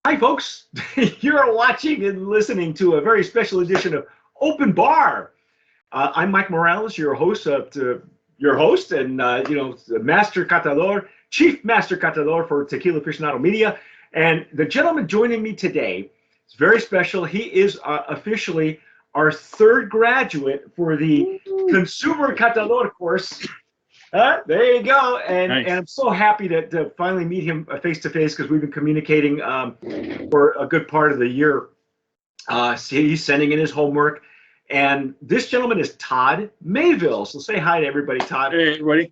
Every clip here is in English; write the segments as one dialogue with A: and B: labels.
A: Hi, folks. You're watching and listening to a very special edition of Open Bar. I'm Mike Morales, your host, and Master Catador, Chief Master Catador for Tequila Aficionado Media. And the gentleman joining me today is very special. He is officially our third graduate for the Consumer Catador course. There you go. And I'm so happy to finally meet him face to face because we've been communicating for a good part of the year. He's sending in his homework. And this gentleman is Todd Mayville. So say hi to everybody, Todd.
B: Hey, everybody.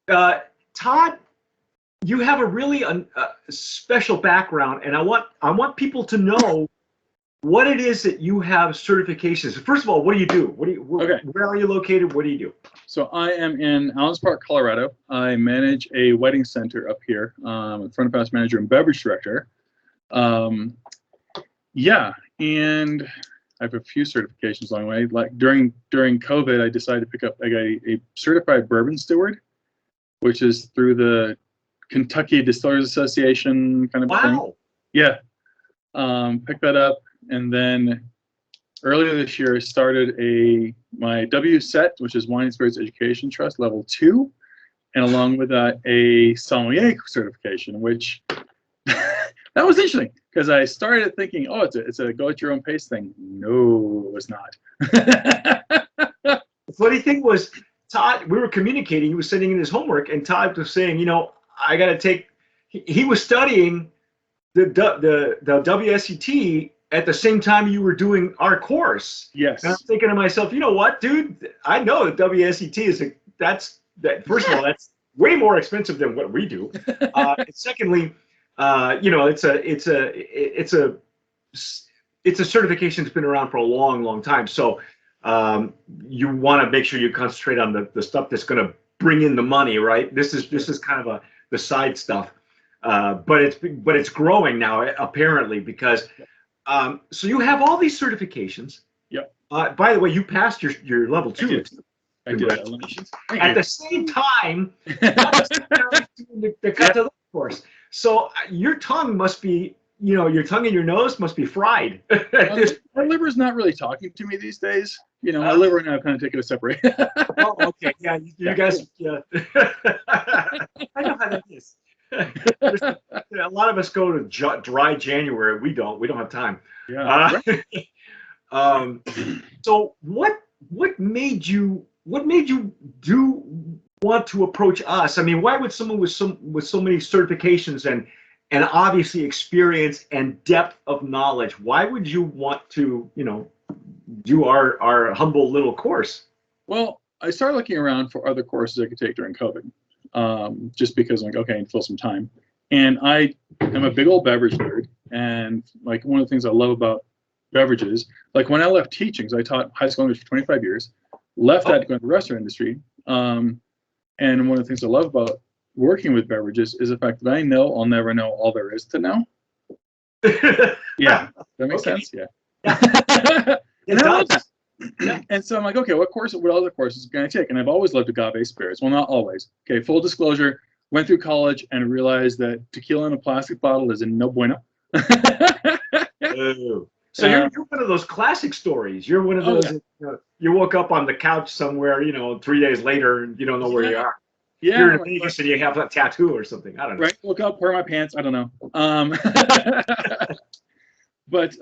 A: Todd, you have a really special background, and I want people to know what it is that you have certifications. First of all, what do you do? Where are you located? What do you do?
B: So I am in Allens Park, Colorado. I manage a wedding center up here. I'm front of house manager and beverage director. And I have a few certifications along the way. Like during COVID, I decided to pick up a certified bourbon steward, which is through the Kentucky Distillers Association kind of thing. Yeah. Picked that up, and then earlier this year I started my WSET, which is Wine and Spirits Education Trust Level 2, and along with that a sommelier certification, which that was interesting because I started thinking, oh, it's a go at your own pace thing. No, it was not.
A: The funny thing was, Todd, we were communicating. He was sending in his homework, and Todd was saying, I got to take. He was studying the WSET at the same time you were doing our course.
B: Yes.
A: And I'm thinking to myself, you know what, dude? I know that WSET is first of all, that's way more expensive than what we do. And secondly, it's a certification that's been around for a long, long time. So you want to make sure you concentrate on the stuff that's going to bring in the money, right? This is kind of the side stuff, but it's growing now apparently because. So you have all these certifications.
B: Yep.
A: By the way, you passed your level 2.
B: I did.
A: At the same time, the Catador course. So your tongue must be, your tongue and your nose must be fried.
B: My liver's not really talking to me these days. My liver and I have kind of taken a separate.
A: Oh, okay. Yeah, you guys. Yeah. I know how that is. A lot of us go to dry January. We don't have time.
B: Yeah.
A: So what made you want to approach us? I mean, why would someone with so many certifications and obviously experience and depth of knowledge, why would you want to do our humble little course?
B: Well, I started looking around for other courses I could take during COVID. Just because I'm like, okay, I can fill some time. And I am a big old beverage nerd. And like one of the things I love about beverages, like when I left teaching, so I taught high school English for 25 years, left that to go into the restaurant industry. And one of the things I love about working with beverages is the fact that I know I'll never know all there is to know. Yeah, that makes sense? Yeah. And I love that. Yeah. And so I'm like, okay, what other courses can I take? And I've always loved agave spirits. Well, not always. Okay, full disclosure, went through college and realized that tequila in a plastic bottle is no bueno.
A: So you're one of those classic stories. You're one of those, you woke up on the couch somewhere, 3 days later, and you don't know where you are.
B: Yeah.
A: You're in Vegas and you have a tattoo or something. I don't know.
B: Right, woke up, wear my pants, I don't know. But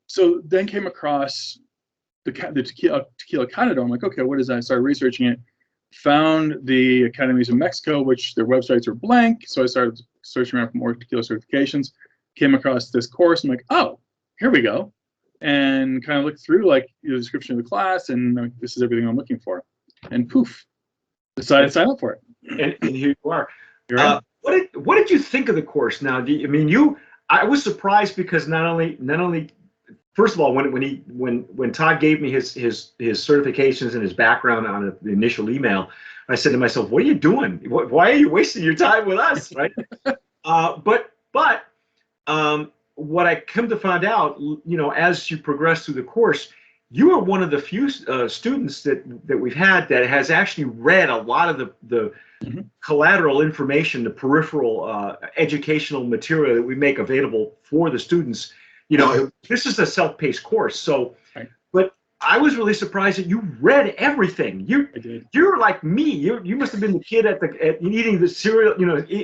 B: so then came across the Tequila Catador. I'm like, okay, what is that? I started researching it. Found the academies in Mexico, which their websites are blank. So I started searching around for more tequila certifications. Came across this course. I'm like, oh, here we go. And kind of looked through like the description of the class, and like, this is everything I'm looking for. And poof, decided to sign up for it.
A: And here you are. What did you think of the course? Now, I was surprised because not only. First of all, when Todd gave me his certifications and his background on the initial email, I said to myself, "What are you doing? Why are you wasting your time with us?" Right? But what I come to find out, as you progress through the course, you are one of the few students that we've had that has actually read a lot of the
B: Mhm.
A: collateral information, the peripheral educational material that we make available for the students. This is a self-paced course, so.
B: Right.
A: But I was really surprised that you read everything.
B: I did.
A: You're like me. You must have been the kid at eating the cereal,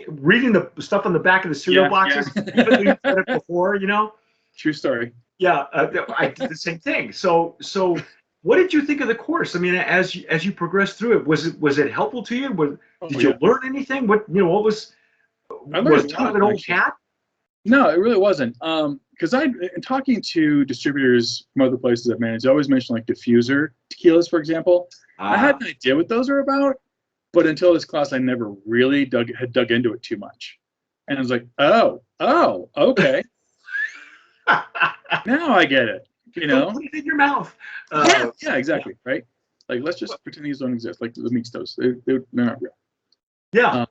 A: reading the stuff on the back of the cereal boxes, even though you read it before,
B: True story.
A: Yeah, I did the same thing. So what did you think of the course? I mean, as you progressed through it, was it helpful to you? Did you learn anything? What was
B: I learned
A: was
B: a
A: it
B: ton,
A: an old
B: actually.
A: hat?
B: No, it really wasn't. Because in talking to distributors from other places I've managed, I always mention like diffuser tequilas, for example. I had an idea what those are about, but until this class, I never really had dug into it too much. And I was like, oh, okay, now I get it.
A: Don't put it in your mouth.
B: Yeah, exactly, right? Like, let's just pretend these don't exist, like the mixtos. They're not real.
A: Yeah,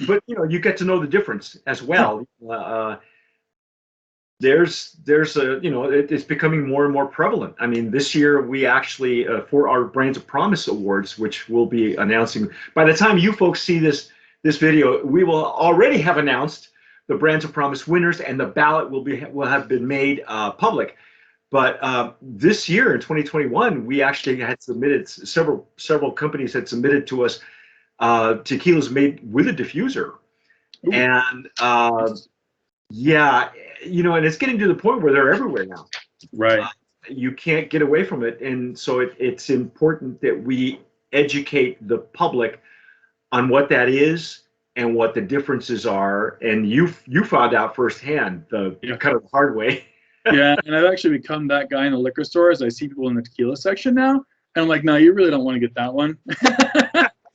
A: but you get to know the difference as well. There's a it's becoming more and more prevalent. I mean, this year we actually for our Brands of Promise Awards, which we'll be announcing by the time you folks see this video, we will already have announced the Brands of Promise winners, and the ballot will have been made public. But this year in 2021, we actually had submitted several companies had submitted to us tequilas made with a diffuser. Ooh. And yeah, and it's getting to the point where they're everywhere now.
B: Right.
A: You can't get away from it, and so it's important that we educate the public on what that is and what the differences are. And you found out firsthand kind of the hard way.
B: Yeah, and I've actually become that guy in the liquor stores. I see people in the tequila section now, and I'm like, no, you really don't want to get that one.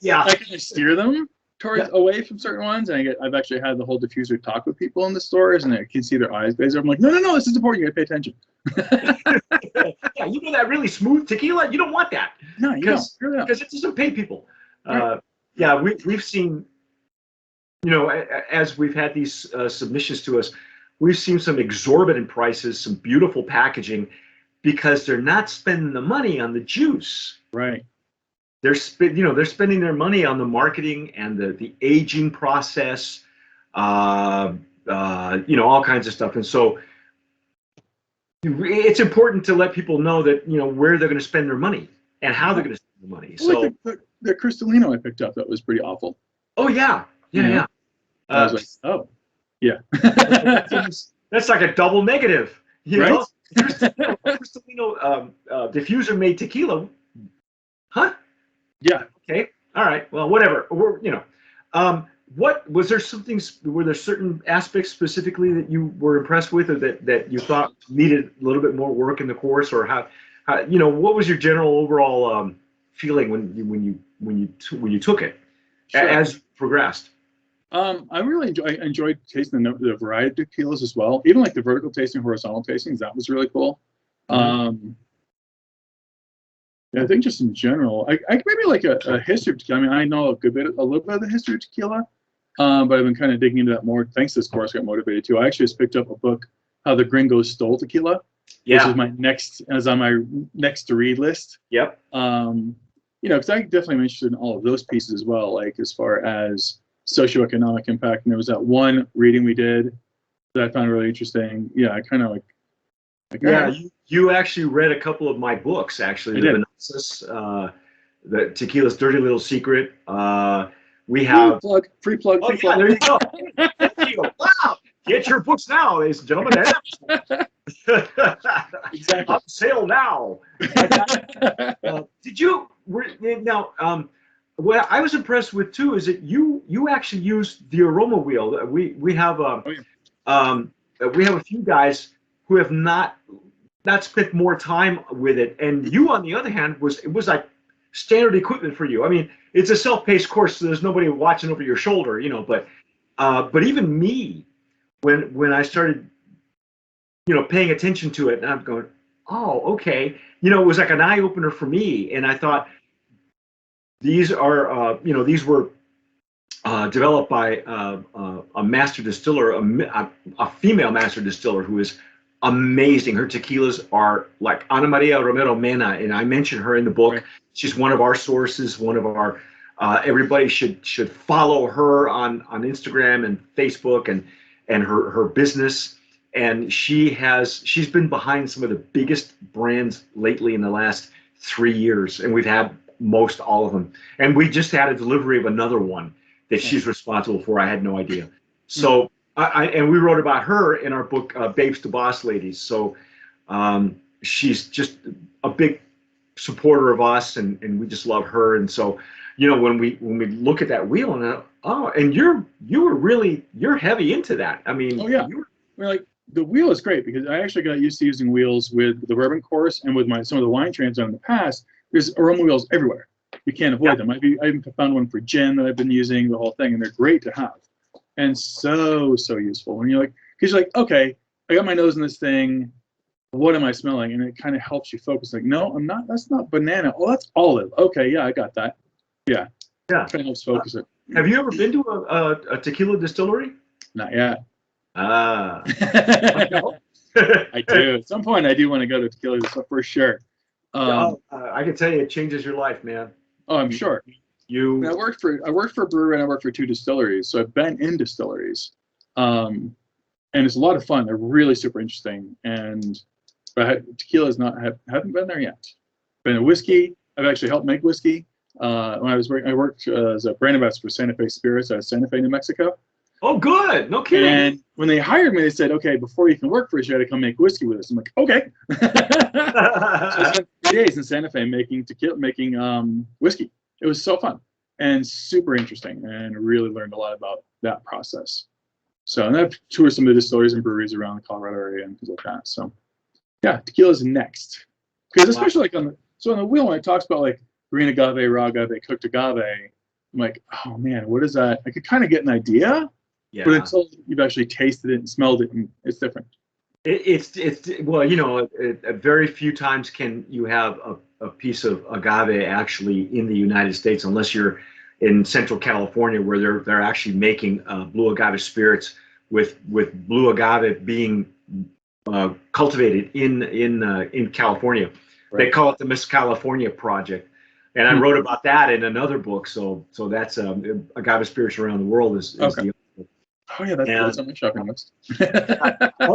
A: Yeah,
B: I can steer them towards away from certain ones, and I've actually had the whole diffuser talk with people in the stores, and I can see their eyes glaze over. I'm like, no, this is important. You gotta pay attention.
A: Yeah, that really smooth tequila. You don't want that.
B: No, you don't.
A: Because it doesn't pay people.
B: Right.
A: Yeah, we've seen, as we've had these submissions to us, we've seen some exorbitant prices, some beautiful packaging, because they're not spending the money on the juice.
B: Right.
A: They're spending their money on the marketing and the aging process, all kinds of stuff. And so it's important to let people know that where they're going to spend their money and how they're going to spend their money.
B: So like the Cristalino I picked up, that was pretty awful.
A: Oh yeah.
B: I was like, oh yeah.
A: That's like a double negative.
B: Right?
A: Cristalino diffuser made tequila. Huh?
B: Yeah.
A: Okay. All right. Well, whatever. What was there something? Were there certain aspects specifically that you were impressed with, or that you thought needed a little bit more work in the course, or how what was your general overall feeling when you took it as you progressed?
B: I really enjoyed tasting the variety of tequilas as well. Even like the vertical tasting, horizontal tastings, that was really cool. Mm-hmm. I think just in general, I maybe like a history of tequila. I mean, I know a little bit of the history of tequila, but I've been kind of digging into that more. Thanks to this course, I got motivated too. I actually just picked up a book, How the Gringos Stole Tequila.
A: Yeah.
B: Which is on my next to read list.
A: Yep.
B: Because I definitely am interested in all of those pieces as well, like as far as socioeconomic impact. And there was that one reading we did that I found really interesting. Yeah, I kind of like.
A: Yeah, you actually read a couple of my books, actually. The Vinaxis, the Tequila's Dirty Little Secret. We have
B: free plug.
A: Oh, yeah, there you go. There you go. Wow, get your books now, ladies and gentlemen.
B: Exactly.
A: On sale now. Did you now? What I was impressed with too is that you actually used the aroma wheel. We have we have a few guys who have not spent more time with it, and you, on the other hand, it was like standard equipment for you. I mean, it's a self-paced course, so there's nobody watching over your shoulder, but even me, when I started, paying attention to it, and I'm going, oh, okay, it was like an eye opener for me, and I thought these are, these were developed by a master distiller, a female master distiller who is amazing. Her tequilas are like Ana Maria Romero Mena, and I mentioned her in the book.
B: Right.
A: She's one of our sources, one of our. Everybody should follow her on Instagram and Facebook and her business. And she's been behind some of the biggest brands lately in the last 3 years, and we've had most all of them. And we just had a delivery of another one that she's responsible for. I had no idea. So and we wrote about her in our book, Babes to Boss Ladies. So she's just a big supporter of us, and we just love her. And so, when we look at that wheel, and you're heavy into that. I mean,
B: oh yeah, like the wheel is great because I actually got used to using wheels with the bourbon course and with some of the wine trains in the past. There's aroma wheels everywhere. You can't avoid them. I even found one for gin that I've been using, the whole thing, and they're great to have. And so useful when because you're like, okay, I got my nose in this thing. What am I smelling? And it kind of helps you focus. Like, no, I'm not. That's not banana. Oh, that's olive. Okay, yeah, I got that. Yeah. Kind of helps focus it.
A: Have you ever been to a tequila distillery?
B: Not yet.
A: Ah.
B: I do. At some point, I do want to go to tequila for sure.
A: I can tell you, it changes your life, man.
B: Oh, I'm sure. I worked for a brewery and I worked for 2 distilleries, so I've been in distilleries, and it's a lot of fun. They're really super interesting, but tequila haven't been there yet. Been a whiskey. I've actually helped make whiskey. When I worked as a brand ambassador for Santa Fe Spirits out of Santa Fe, New Mexico.
A: Oh, good. No kidding.
B: And when they hired me, they said, okay, before you can work for us, you got to come make whiskey with us. I'm like, okay. So I spent 3 days in Santa Fe making whiskey. It was so fun and super interesting, and really learned a lot about that process. So, and I've toured some of the distilleries and breweries around the Colorado area and things like that. So, yeah, tequila's next. Because especially on the wheel, when it talks about like green agave, raw agave, cooked agave, I'm like, oh man, what is that? I could kind of get an idea. Yeah. But until you've actually tasted it and smelled it, and it's different.
A: It's very few times can you have a piece of agave actually in the United States, unless you're in Central California, where they're actually making blue agave spirits with blue agave being cultivated in California. Right. They call it the Miss California Project. And I wrote about that in another book. So that's agave spirits around the world is okay.
B: Oh yeah, that's on my shopping list.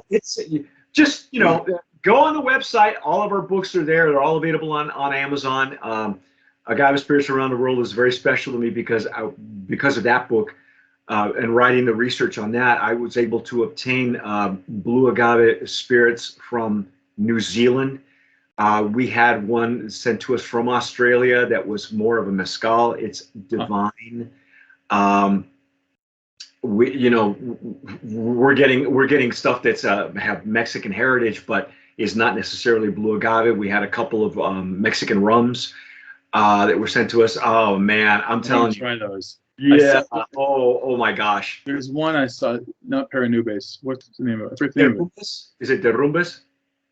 A: It's just go on the website. All of our books are there. They're all available on Amazon. Agave Spirits Around the World is very special to me because of that book and writing the research on that. I was able to obtain blue agave spirits from New Zealand. We had one sent to us from Australia that was more of a mezcal. It's divine. We're getting stuff that's have Mexican heritage, but is not necessarily blue agave. We had a couple of Mexican rums that were sent to us. Oh man, I'm telling you.
B: Try those.
A: Yeah. Oh my gosh.
B: There's one I saw, not Paranubes. What's the name of it?
A: Is it Derrumbes?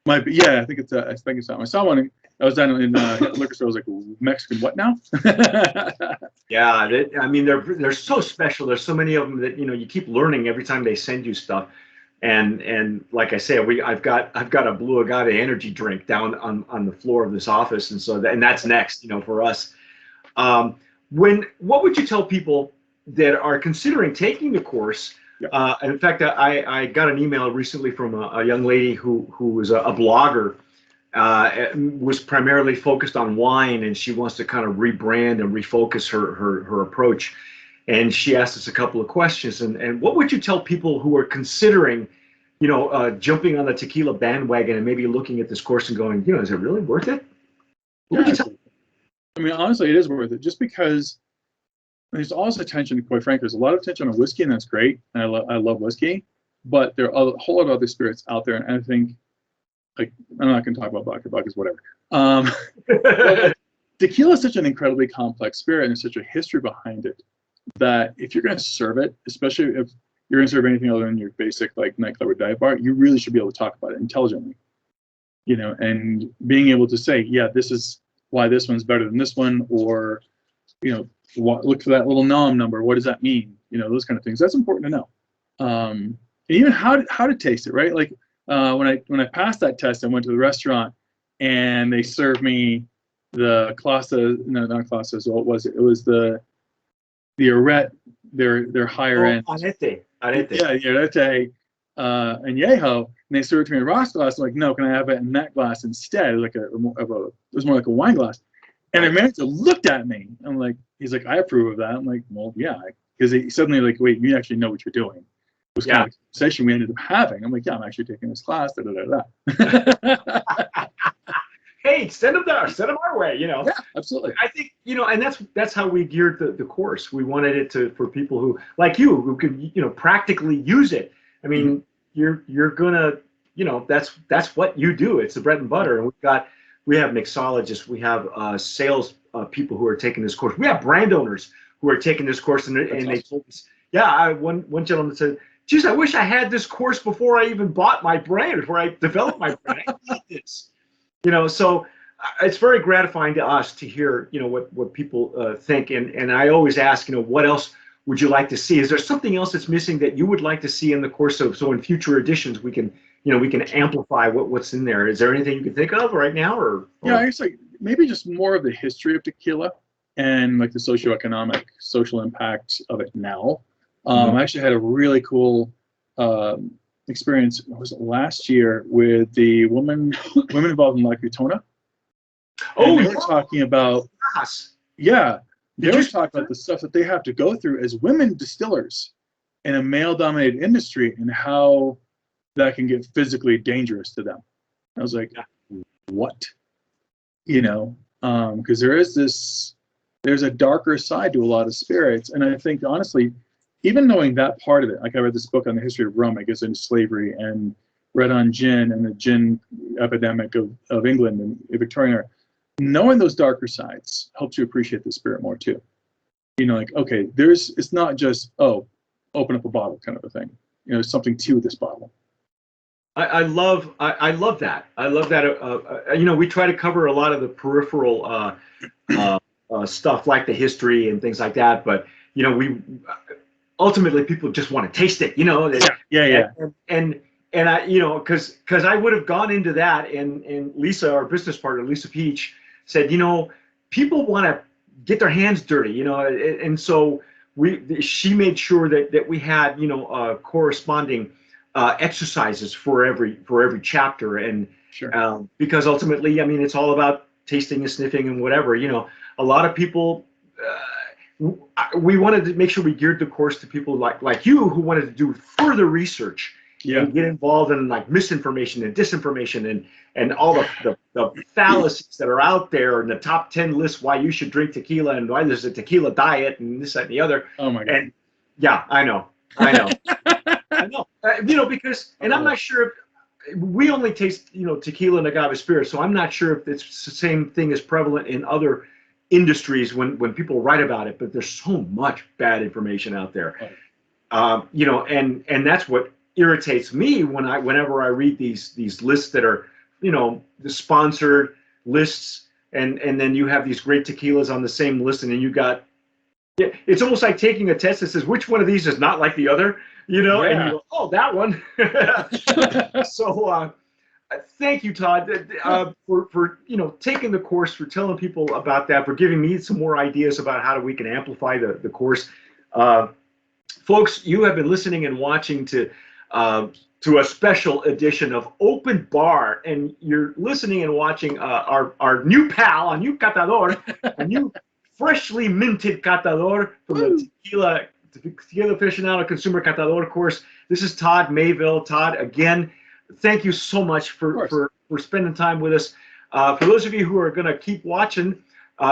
B: Might be. Yeah, I think it's that one. I saw one. I was down in liquor store. I was like, Mexican what now?
A: Yeah, they're so special. There's so many of them that you keep learning every time they send you stuff. And like I say, I've got a blue agave energy drink down on the floor of this office, and that's next, for us. What would you tell people that are considering taking the course? Yeah. In fact, I got an email recently from a young lady who was a blogger, was primarily focused on wine, and she wants to kind of rebrand and refocus her approach. And she asked us a couple of questions. And what would you tell people who are considering, jumping on the tequila bandwagon and maybe looking at this course and going, is it really worth it? What would you tell?
B: I mean, honestly, it is worth it, just because there's also attention, quite frankly, there's a lot of attention on whiskey, and that's great. And I love whiskey, but there are a whole lot of other spirits out there. And I think, like, I'm not going to talk about vodka's whatever. Tequila is such an incredibly complex spirit, and there's such a history behind it, that if you're going to serve it, especially if you're going to serve anything other than your basic like nightclub or dive bar, you really should be able to talk about it intelligently, and being able to say, yeah, this is why this one's better than this one, or look for that little nom number. What does that mean? Those kind of things. That's important to know. And even how to taste it, right? Like when I passed that test, I went to the restaurant, and they served me the clase, no, not clase. So what was it? It was the arete, their higher end.
A: Arete.
B: Yeah, the arete, añejo, and they served me a rocks glass. I'm like, no, can I have it in that glass instead? Like it was more like a wine glass. And the manager looked at me. I'm like, he's like, I approve of that. I'm like, well, yeah, because he suddenly like, wait, you actually know what you're doing. It was kind of a conversation we ended up having. I'm like, yeah, I'm actually taking this class. Da, da, da, da.
A: Hey, send them our way.
B: Yeah, absolutely.
A: I think, and that's how we geared the course. We wanted it for people who, like you, who could, practically use it. I mean, you're gonna, that's what you do. It's the bread and butter. And we have mixologists, we have sales people who are taking this course. We have brand owners who are taking this course, and they told us, one gentleman said, geez, I wish I had this course before I even bought my brand, before I developed my brand. I need this. So it's very gratifying to us to hear, what people think. And I always ask, what else would you like to see? Is there something else that's missing that you would like to see in the course so in future editions we can amplify what's in there? Is there anything you can think of right now? Or?
B: Yeah, I guess like maybe just more of the history of tequila and like the socioeconomic, social impact of it now. I actually had a really cool experience, was it last year, with the women involved in La Cutona. They were talking about, they were talking about the stuff that they have to go through as women distillers in a male-dominated industry and how that can get physically dangerous to them. I was like, what? Because there's a darker side to a lot of spirits, and I think honestly, even knowing that part of it, like I read this book on the history of rum, I guess, into slavery, and read on gin and the gin epidemic of England and Victorian era. Knowing those darker sides helps you appreciate the spirit more too. Like, okay, it's not just, open up a bottle kind of a thing. There's something to this bottle.
A: I love that. I love that. We try to cover a lot of the peripheral stuff like the history and things like that, but we ultimately people just want to taste it. And I, because I would have gone into that, and Lisa, our business partner, Lisa Peach, said, people want to get their hands dirty, and so she made sure that we had, corresponding exercises for every chapter, and
B: sure.
A: Because ultimately, I mean, it's all about tasting and sniffing and whatever. A lot of people. We wanted to make sure we geared the course to people like you who wanted to do further research and get involved in like misinformation and disinformation and all the fallacies that are out there, and the top 10 lists why you should drink tequila and why there's a tequila diet and this, that, and the other.
B: Oh my God.
A: And yeah, I know. I know. Because, and I'm not sure if we only taste, tequila and agave spirit, so I'm not sure if it's the same thing is prevalent in other industries when people write about it, but there's so much bad information out there. And that's what irritates me whenever I read these lists that are, the sponsored lists, and then you have these great tequilas on the same list, and then you got, it's almost like taking a test that says which one of these is not like the other, and you go, oh, that one. So thank you, Todd, for taking the course, for telling people about that, for giving me some more ideas about how we can amplify the course. Folks, you have been listening and watching to a special edition of Open Bar, and you're listening and watching our new pal, a new catador, a new freshly minted catador from the Tequila Aficionado Consumer Catador course. This is Todd Mayville. Todd, again, thank you so much for spending time with us. For those of you who are going to keep watching,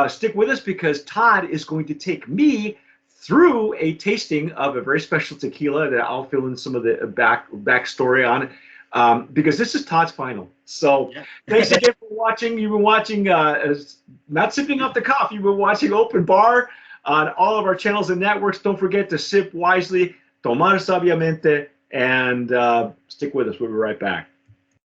A: stick with us, because Todd is going to take me through a tasting of a very special tequila that I'll fill in some of the backstory on, because this is Todd's final. So thanks again for watching. You've been watching, not sipping off the cuff, you've been watching Open Bar on all of our channels and networks. Don't forget to sip wisely, tomar sabiamente, and stick with us. We'll be right back.